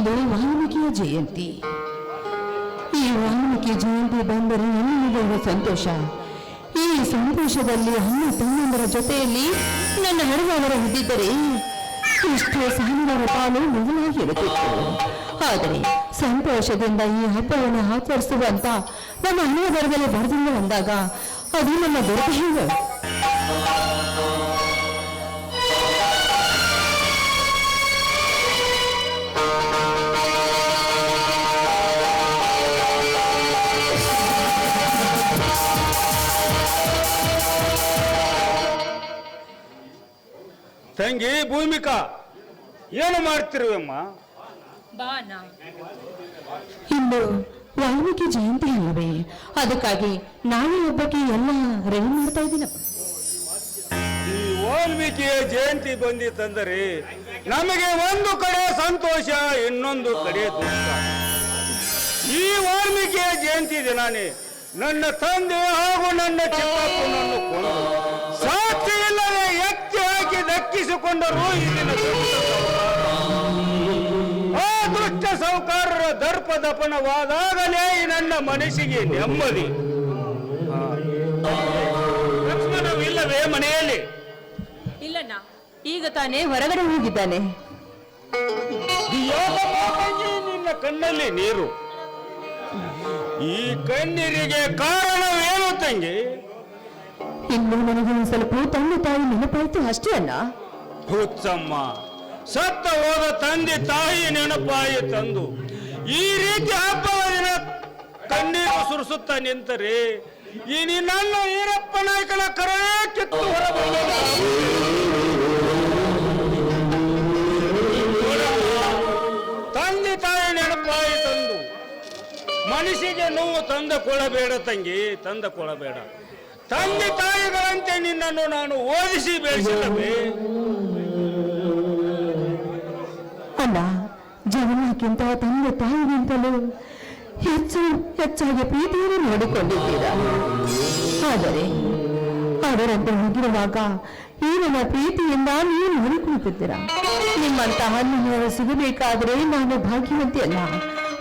ಇಂದು ವಾಲ್ಮೀಕಿಯ ಜಯಂತಿ. ಈ ವಾಲ್ಮೀಕಿ ಜಯಂತಿ ಬಂದರೆ ಎಲ್ಲರಿಗೂ ಸಂತೋಷ. ಈ ಸಂತೋಷದಲ್ಲಿ ಅಣ್ಣ ತಮ್ಮಂದರ ಜೊತೆಯಲ್ಲಿ ನನ್ನ ಹಣವರ ಇದ್ದಿದ್ದರೆ ಇಷ್ಟು ಸಾವಿರ ಪಾಲು ಮೊದಲಾಗಿರುತ್ತಿತ್ತು. ಆದರೆ ಸಂತೋಷದಿಂದ ಈ ಹಬ್ಬವನ್ನು ಆಚರಿಸುವಂತ ನಮ್ಮ ಹಣವರದಲ್ಲಿ ಬರೆದಿಲ್ಲ ಅಂದಾಗ ಅದು ನಮ್ಮ ದುರ್ದೈವ. ತಂಗಿ ಭೂಮಿಕಾ, ಏನು ಮಾಡ್ತಿರುವಮ್ಮ? ಇಂದು ವಾಲ್ಮೀಕಿ ಜಯಂತಿ ಅಲ್ಲವೇ, ಅದಕ್ಕಾಗಿ ನಾಳೆ ಹಬ್ಬಕ್ಕೆ ಎಲ್ಲ ರೆಡಿ ಮಾಡ್ತಾ ಇದ್ದೀನಪ್ಪ. ಈ ವಾಲ್ಮೀಕಿಯ ಜಯಂತಿ ಬಂದಿತ್ತಂದರೆ ನಮಗೆ ಒಂದು ಕಡೆ ಸಂತೋಷ, ಇನ್ನೊಂದು ಕಡೆ ದುಃಖ. ಈ ವಾಲ್ಮೀಕಿಯ ಜಯಂತಿ ದಿನಾನೇ ನನ್ನ ತಂದೆ ಹಾಗೂ ನನ್ನ ಚಿಕ್ಕಪ್ಪನನ್ನು ಕೊಂದು ಸಾಕ್ಷಿ ಇಲ್ಲದೆ ಎತ್ತಿ ಹಾಕಿ ದಕ್ಕಿಸಿಕೊಂಡರು. ಈ ದಿನ ಆ ದುಷ್ಟ ಸಾಹುಕಾರರ ದರ್ಪ ದಪನವಾದಾಗಲೇ ನನ್ನ ಮನಸ್ಸಿಗೆ ನೆಮ್ಮದಿ. ಲಕ್ಷ್ಮಣವಿಲ್ಲವೇ ಮನೆಯಲ್ಲಿ? ಇಲ್ಲಣ್ಣ, ಈಗ ತಾನೇ ಹೊರಗಡೆ ಹೋಗಿದ್ದಾನೆ. ನಿನ್ನ ಕಣ್ಣಲ್ಲಿ ನೀರು, ಈ ಕಣ್ಣೀರಿಗೆ ಕಾರಣವೇನು ತಂಗಿ? ಇನ್ನು ನನಗೆ ಸ್ವಲ್ಪ ತಂದೆ ತಾಯಿ ನೆನಪಾಯ್ತು ಅಷ್ಟೇ ಅಣ್ಣ. ಹುಚ್ಚಮ್ಮ, ಸತ್ತ ಹೋದ ತಂದೆ ತಾಯಿ ನೆನಪಾಯಿ ತಂದು ಈ ರೀತಿ ಹಬ್ಬದ ದಿನ ಕಣ್ಣೀರು ಸುರಿಸುತ್ತಾ ನಿಂತರೆ ಈ ನನ್ನ ಈರಪ್ಪ ನಾಯಕನ ಕರವೇ ಕಿತ್ತು ಹೊರಬಂದ. ತಂದೆ ತಾಯಿ ನೆನಪಾಯಿ ತಂದು ಮನಸ್ಸಿಗೆ ನೋವು ತಂದುಕೊಳ್ಳಬೇಡ ತಂಗಿ, ತಂದುಕೊಳ್ಳಬೇಡ. ತಂದೆ ತಾಯಿಗಳಂತೆ ನಿನ್ನನ್ನು ನಾನು ಓದಿಸಿ ಬೆಳೆಸಿಲ್ಲವೇ? ಅಲ್ಲ, ಜಗನ್ನಕ್ಕಿಂತ ತಂದೆ ತಾಯಿಗಿಂತಲೂ ಹೆಚ್ಚಾಗಿ ಪ್ರೀತಿಯನ್ನು ನೋಡಿಕೊಂಡಿದ್ದೀರಾ. ಆದರೆ ಅವರಂತೆ ಹೋಗಿರುವಾಗ ಈ ನನ್ನ ಪ್ರೀತಿಯಿಂದ ನೀವು ನೋಡಿಕೊಳ್ಳುತ್ತಿದ್ದೀರಾ. ನಿಮ್ಮಂತಹ ನಿಮ್ಮವರು ಸಿಗಬೇಕಾದ್ರೆ ನಾನು ಭಾಗ್ಯವಂತಿಯಲ್ಲ.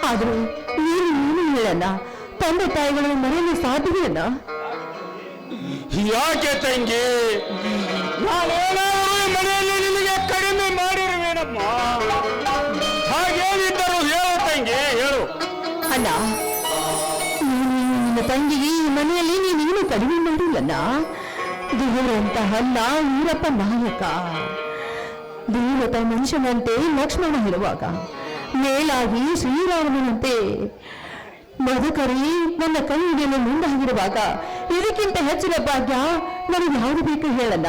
ಆದರೂ ನೀನು ಹೇಳಲ್ಲ, ತಂದೆ ತಾಯಿಗಳನ್ನು ಮರೆಯಲು ಸಾಧ್ಯವಿಲ್ಲ. ಯಾಕೆ ತಂಗಿ, ನಾನೇನಾದರೂ ಮನೆಯಲ್ಲಿ ನಿಮಗೆ ಕಡಿಮೆ ಮಾಡಿರುವೇನಮ್ಮ? ಹಾಗೇನಿದ್ದರೂ ಹೇಳು ತಂಗಿ, ಹೇಳು. ಅಲ್ಲ, ನಿನ್ನ ತಂಗಿಗೆ ಈ ಮನೆಯಲ್ಲಿ ನೀನೇನು ಕಡಿಮೆ ಮಾಡಿಲ್ಲಣ್ಣ. ದೇವರಂತ ಅಲ್ಲ ಈರಪ್ಪ ನಾಯಕ. ದೇವತ ಮನುಷ್ಯನಂತೆ ಲಕ್ಷ್ಮಣ ಇರುವಾಗ ಮೇಲಾಗಿ ಶ್ರೀರಾಮನಂತೆ ಬದುಕರಿ ನನ್ನ ಕೈಗೆ ಮುಂದಾಗಿರುವಾಗ ಇದಕ್ಕಿಂತ ಹೆಚ್ಚಿನ ಭಾಗ್ಯ ನನಗೆ ಯಾವುದು ಬೇಕು ಹೇಳಲ್ಲ.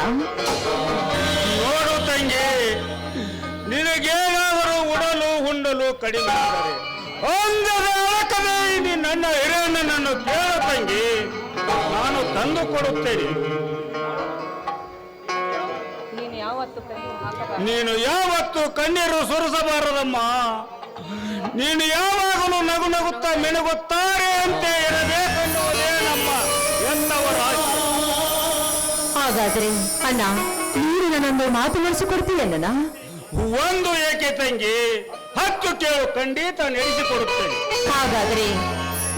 ನೋಡು ತಂಗಿ, ನಿನಗೇನಾದರೂ ಉಡಲು ಉಂಡಲು ಕಡಿಮೆ ಆದರೆ ಒಂದರ ಅಳಕದೆ ನನ್ನ ಹಿರಿಯಣ್ಣನನ್ನು ಕೇಳು ತಂಗಿ, ನಾನು ತಂದು ಕೊಡುತ್ತೇನೆ. ನೀನು ಯಾವತ್ತು ಕಣ್ಣೀರು ಸುರಿಸಬಾರದಮ್ಮ. ನೀನು ಯಾವಾಗಲೂ ನಗು ನಗುತ್ತಾ ಮಿಣಗುತ್ತಾರೆ ಅಂತ ಇರಬೇಕೆನ್ನುವುದೇ ನಮ್ಮ ಎಲ್ಲವರ ಆಸೆ. ಹಾಗಾದ್ರೆ ಅಣ್ಣ, ನೀನು ನನ್ನನ್ನು ಮಾತನಾಡಿಸಿಕೊಡ್ತೀಯಣ್ಣ? ಒಂದು ಏಕೆ ತಂಗಿ, 10 ಕೇಳು, ಖಂಡಿತ ನಡೆಸಿಕೊಡುತ್ತೇನೆ. ಹಾಗಾದ್ರೆ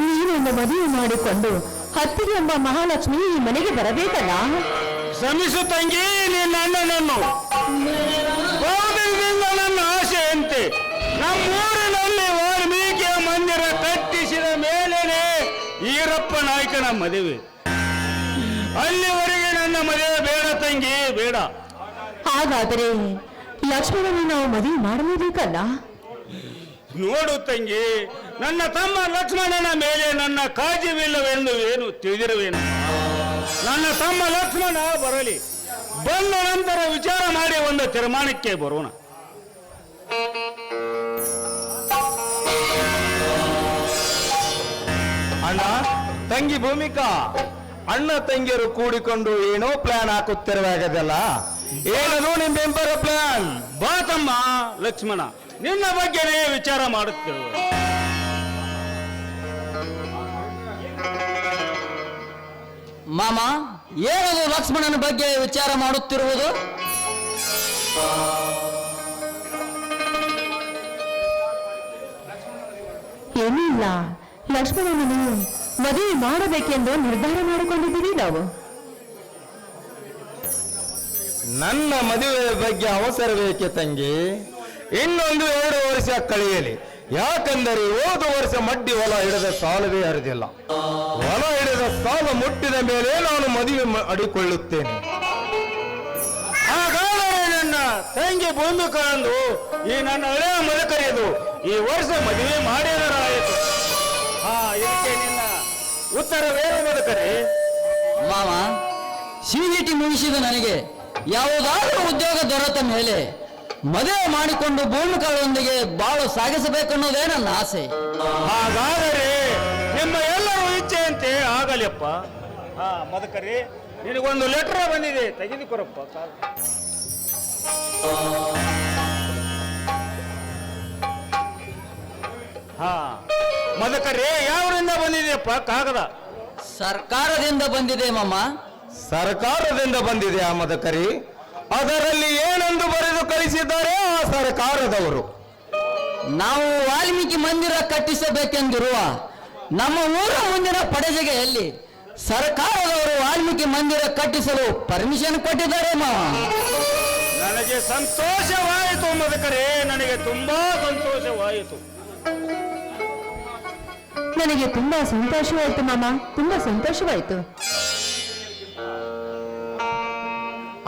ನೀನೊಂದು ಮದುವೆ ಮಾಡಿಕೊಂಡು ಹತ್ತಿಗೆ ಎಂಬ ಮಹಾಲಕ್ಷ್ಮಿ ಈ ಮನೆಗೆ ಬರಬೇಕಲ್ಲ? ಶ್ರಮಿಸು ತಂಗಿ, ನಿನ್ನ ಅಣ್ಣನನ್ನು ಬಹುದಿನದಿಂದ ನನ್ನ ಆಸೆಯಂತೆ ನಮ್ಮೂರಿನಲ್ಲಿ ವಾಲ್ಮೀಕಿಯ ಮಂದಿರ ಕಟ್ಟಿಸಿದ ಮೇಲೇನೆ ಈರಪ್ಪ ನಾಯಕನ ಮದುವೆ. ಅಲ್ಲಿವರೆಗೆ ನನ್ನ ಮದುವೆ ಬೇಡ ತಂಗಿ, ಬೇಡ. ಹಾಗಾದರೆ ಲಕ್ಷ್ಮಣನ ನಾವು ಮದುವೆ ಮಾಡಲೇಬೇಕಲ್ಲ? ನೋಡು ತಂಗಿ, ನನ್ನ ತಮ್ಮ ಲಕ್ಷ್ಮಣನ ಮೇಲೆ ನನ್ನ ಕಾಳಜಿವಿಲ್ಲವೆಂದು ಏನು ತಿಳಿದಿರುವೇನು? ನನ್ನ ತಮ್ಮ ಲಕ್ಷ್ಮಣ ಬರಲಿ, ಬಂದ ನಂತರ ವಿಚಾರ ಮಾಡಿ ಒಂದು ತೀರ್ಮಾನಕ್ಕೆ ಬರೋಣ. ಅಣ್ಣ ತಂಗಿ ಭೂಮಿಕಾ, ಅಣ್ಣ ತಂಗಿಯರು ಕೂಡಿಕೊಂಡು ಏನೋ ಪ್ಲಾನ್ ಹಾಕುತ್ತಿರುವಾಗದಲ್ಲ, ಏನದು ನಿಮ್ಮೆಂಬರ ಪ್ಲಾನ್? ಬಾ ತಮ್ಮ ಲಕ್ಷ್ಮಣ, ನಿನ್ನ ಬಗ್ಗೆನೇ ವಿಚಾರ ಮಾಡುತ್ತಿರುವ. ಮಾಮ, ಏನದು ಲಕ್ಷ್ಮಣನ ಬಗ್ಗೆ ವಿಚಾರ ಮಾಡುತ್ತಿರುವುದು? ಏನೂ ಇಲ್ಲ, ಲಕ್ಷ್ಮಣನನ್ನು ಮದುವೆ ಮಾಡಬೇಕೆಂದು ನಿರ್ಧಾರ ಮಾಡಿಕೊಂಡಿದ್ದೀವಿ ನಾವು. ನನ್ನ ಮದುವೆ ಬಗ್ಗೆ ಅವಸರವೇಕೆ ತಂಗಿ? ಇನ್ನೊಂದು 2 ವರ್ಷ ಕಳೆಯಲಿ. ಯಾಕಂದರೆ ಹೋದ ವರ್ಷ ಮಡ್ಡಿ ಹೊಲ ಹಿಡಿದ ಸಾಲವೇ ಹರಿದಿಲ್ಲ. ಹೊಲ ಹಿಡಿದ ಸಾಲ ಮುಟ್ಟಿದ ಮೇಲೆ ನಾನು ಮದುವೆ ಅಡಿಕೊಳ್ಳುತ್ತೇನೆ. ಹಾಗಾದರೆ ನನ್ನ ತಂಗಿ ಭೂಮಿಕಂದು ಈ ನನ್ನ ಹಳೆಯ ಮದಕರಿದು ಈ ವರ್ಷ ಮದುವೆ ಮಾಡಿದರಾಯಿತು. ಇದಕ್ಕೆ ನಿನ್ನ ಉತ್ತರವೇನು ಮದಕರಿ? ಮಾವ, CET ಮುಗಿಸಿದ ನನಗೆ ಯಾವುದಾದ್ರೂ ಉದ್ಯೋಗ ದೊರೆತ ಮೇಲೆ ಮದುವೆ ಮಾಡಿಕೊಂಡು ಭೂಮಿಕಳೊಂದಿಗೆ ಬಾಳು ಸಾಗಿಸಬೇಕನ್ನೋದೇ ನನ್ನ ಆಸೆ. ಹಾಗಾದರೆ ನಿಮ್ಮ ಎಲ್ಲರೂ ಇಚ್ಛೆಯಂತೆ ಆಗಲಿಯಪ್ಪ. ಮದಕರಿ, ನಿನಗೊಂದು ಲೆಟರ್ ಬಂದಿದೆ, ತೆಗೆದುಕೊರಪ್ಪ. ಮದಕರಿ, ಯಾವರಿಂದ ಬಂದಿದೆಯಪ್ಪ ಕಾಗದ? ಸರ್ಕಾರದಿಂದ ಬಂದಿದೆ ಮಾಮ. ಸರ್ಕಾರದಿಂದ ಬಂದಿದೆ ಆ ಮದಕರಿ. ಅದರಲ್ಲಿ ಏನೆಂದು ಬರೆದು ಕಳಿಸಿದ್ದಾರೆ ಆ ಸರ್ಕಾರದವರು? ನಾವು ವಾಲ್ಮೀಕಿ ಮಂದಿರ ಕಟ್ಟಿಸಬೇಕೆಂದಿರುವ ನಮ್ಮ ಊರ ಮುಂದಿನ ಪಡಜಗೆಯಲ್ಲಿ ಸರ್ಕಾರದವರು ವಾಲ್ಮೀಕಿ ಮಂದಿರ ಕಟ್ಟಿಸಲು ಪರ್ಮಿಷನ್ ಕೊಟ್ಟಿದ್ದಾರೆ ಮಾವ. ನನಗೆ ಸಂತೋಷವಾಯಿತು ಮದಕರಿ, ನನಗೆ ತುಂಬಾ ಸಂತೋಷವಾಯಿತು. ನನಗೆ ತುಂಬಾ ಸಂತೋಷವಾಯಿತು ಮಾಮ, ತುಂಬಾ ಸಂತೋಷವಾಯಿತು.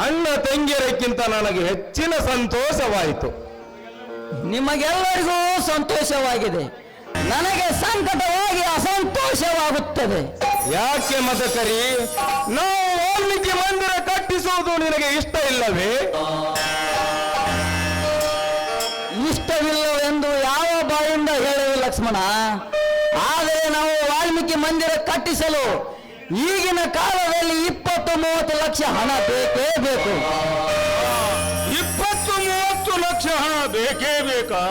ಅಣ್ಣ ತಂಗಿಯರಕ್ಕಿಂತ ನನಗೆ ಹೆಚ್ಚಿನ ಸಂತೋಷವಾಯಿತು. ನಿಮಗೆಲ್ಲರಿಗೂ ಸಂತೋಷವಾಗಿದೆ, ನನಗೆ ಸಂಕಟವಾಗಿ ಅಸಂತೋಷವಾಗುತ್ತದೆ. ಯಾಕೆ ಮದಕರಿ? ನಾವು ವಾಲ್ಮೀಕಿ ಮಂದಿರ ಕಟ್ಟಿಸುವುದು ನಿನಗೆ ಇಷ್ಟ ಇಲ್ಲವೇ? ಇಷ್ಟವಿಲ್ಲವೆಂದು ಯಾವ ಬಾಯಿಂದ ಹೇಳುವ ಲಕ್ಷ್ಮಣ. ಆದರೆ ನಾವು ವಾಲ್ಮೀಕಿ ಮಂದಿರ ಕಟ್ಟಿಸಲು ಈಗಿನ ಕಾಲದಲ್ಲಿ 20-30 ಲಕ್ಷ ಹಣ ಬೇಕೇ ಬೇಕು. 20-30 ಲಕ್ಷ ಹಣ ಬೇಕೇ ಬೇಕಾ?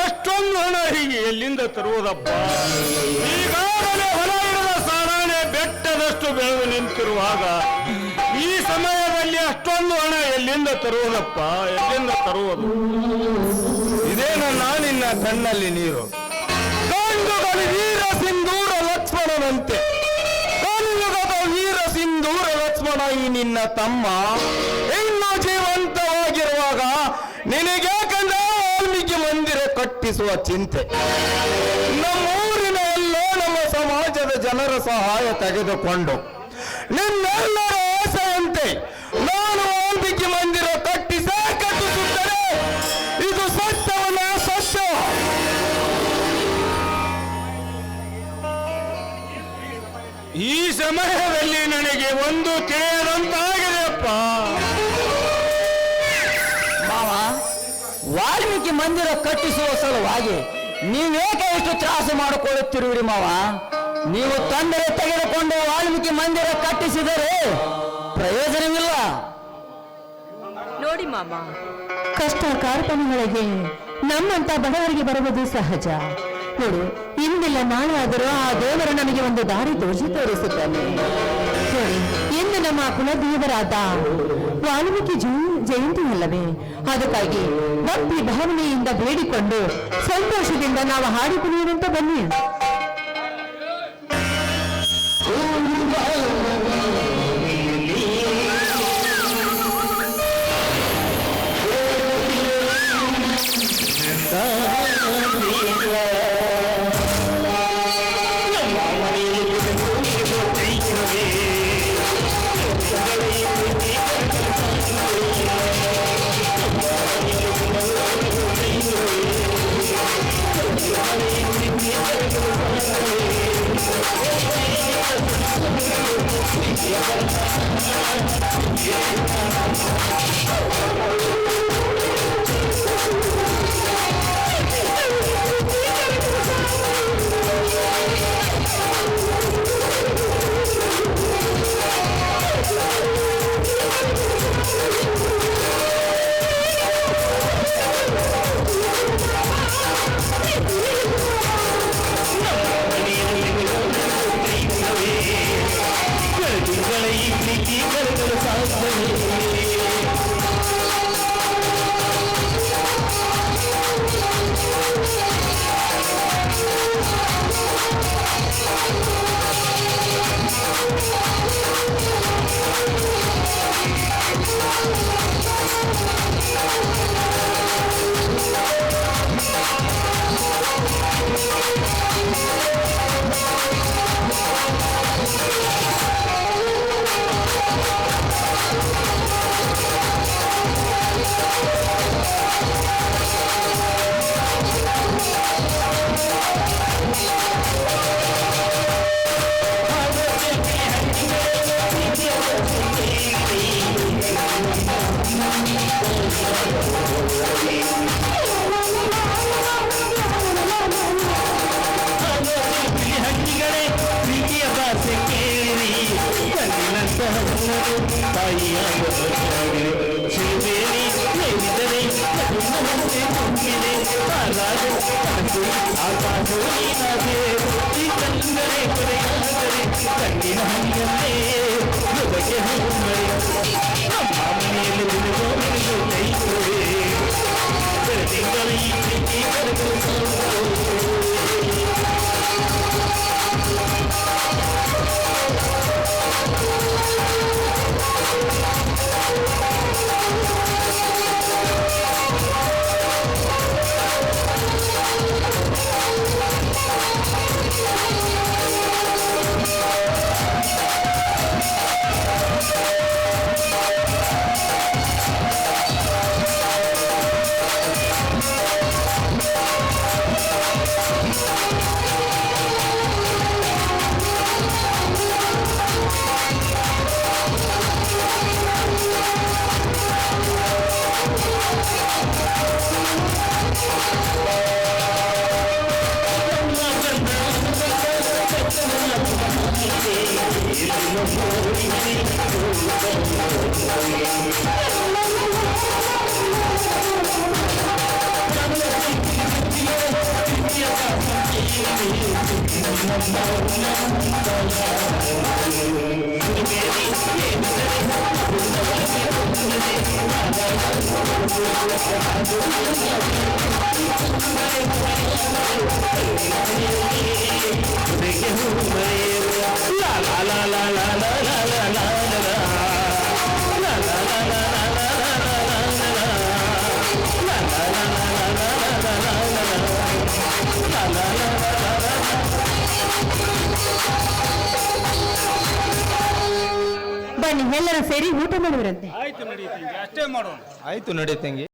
ಅಷ್ಟೊಂದು ಹಣ ಹೀಗೆ ಎಲ್ಲಿಂದ ತರುವುದಪ್ಪ? ಈಗಾಗಲೇ ಹೊಲ ಹಿಡಿದ ಸಾಲಾನೆ ಬೆಟ್ಟದಷ್ಟು ಬೆಳೆದು ನಿಂತಿರುವಾಗ ಈ ಸಮಯದಲ್ಲಿ ಅಷ್ಟೊಂದು ಹಣ ಎಲ್ಲಿಂದ ತರುವುದಪ್ಪ? ಎಲ್ಲಿಂದ ತರುವುದು? ಇದೇನನ್ನ ನಿನ್ನ ಕಣ್ಣಲ್ಲಿ ನೀರು? ಗಂಡುಗಳು ವೀರ ಸಿಂಧೂರ ಲಕ್ಷ್ಮಣನಂತೆ. ಕಲಿಯುಗದ ವೀರ ಸಿಂಧೂರ ಲಕ್ಷ್ಮಣ ಈ ನಿನ್ನ ತಮ್ಮ ಇನ್ನೂ ಜೀವಂತವಾಗಿರುವಾಗ ನಿನಗೇಕಂದ್ರೆ ವಾಲ್ಮೀಕಿ ಮಂದಿರ ಕಟ್ಟಿಸುವ ಚಿಂತೆ? ನಮ್ಮೂರಿನ ಎಲ್ಲೋ ನಮ್ಮ ಸಮಾಜದ ಜನರ ಸಹಾಯ ತೆಗೆದುಕೊಂಡು ನಿನ್ನೆಲ್ಲರ ಆಸೆಯಂತೆ ನಾನು ವಾಲ್ಮೀಕಿ ಮಂದಿರ ಕಟ್ಟಿಸುತ್ತೇನೆ. ಇದು ಸತ್ಯವನ್ನ ಸತ್ಯ. ಈ ಸಮಯದಲ್ಲಿ ನನಗೆ ಒಂದು ತಿಳಿಯದಂತಾಗಿದೆಯಪ್ಪ. ಮಾವ, ವಾಲ್ಮೀಕಿ ಮಂದಿರ ಕಟ್ಟಿಸುವ ಸಲುವಾಗಿ ನೀವೇಕೆ ಇಷ್ಟು ತ್ರಾಸು ಮಾಡಿಕೊಳ್ಳುತ್ತಿರುವಿರಿ ಮಾವ? ನೀವು ತೊಂದರೆ ತೆಗೆದುಕೊಂಡು ವಾಲ್ಮೀಕಿ ಮಂದಿರ ಕಟ್ಟಿಸಿದರೆ ಪ್ರಯೋಜನವಿಲ್ಲ. ನೋಡಿ ಮಾಮ, ಕಷ್ಟ ಕಾರ್ಪಣ್ಯಗಳಿಗೆ ನಮ್ಮಂತ ಬಡವರಿಗೆ ಬರುವುದು ಸಹಜ. ನೋಡು, ಇಂದಿಲ್ಲ ನಾಳೆ ಆದರೂ ಆ ದೇವರು ನಮಗೆ ಒಂದು ದಾರಿ ತೋರಿಸುತ್ತಾನೆ. ನೋಡಿ, ಇಂದು ನಮ್ಮ ಕುಲದೇವರಾದ ವಾಲ್ಮೀಕಿ ಜಯಂತಿ ಅಲ್ಲವೇ? ಅದಕ್ಕಾಗಿ ಭಕ್ತಿ ಭಾವನೆಯಿಂದ ಬೇಡಿಕೊಂಡು ಸಂತೋಷದಿಂದ ನಾವು ಹಾಡಿ ಕುಣಿಯುವಂತ ಬನ್ನಿ. Thank you. ಬನ್ನಿ ಎಲ್ಲರೂ ಸೇರಿ ಊಟ ಮಾಡುವರಂತೆ. ಆಯ್ತು ನಡೀತೀನಿ, ಅಷ್ಟೇ ಮಾಡೋಣ. ಆಯ್ತು ನಡಿ ತಂಗಿ.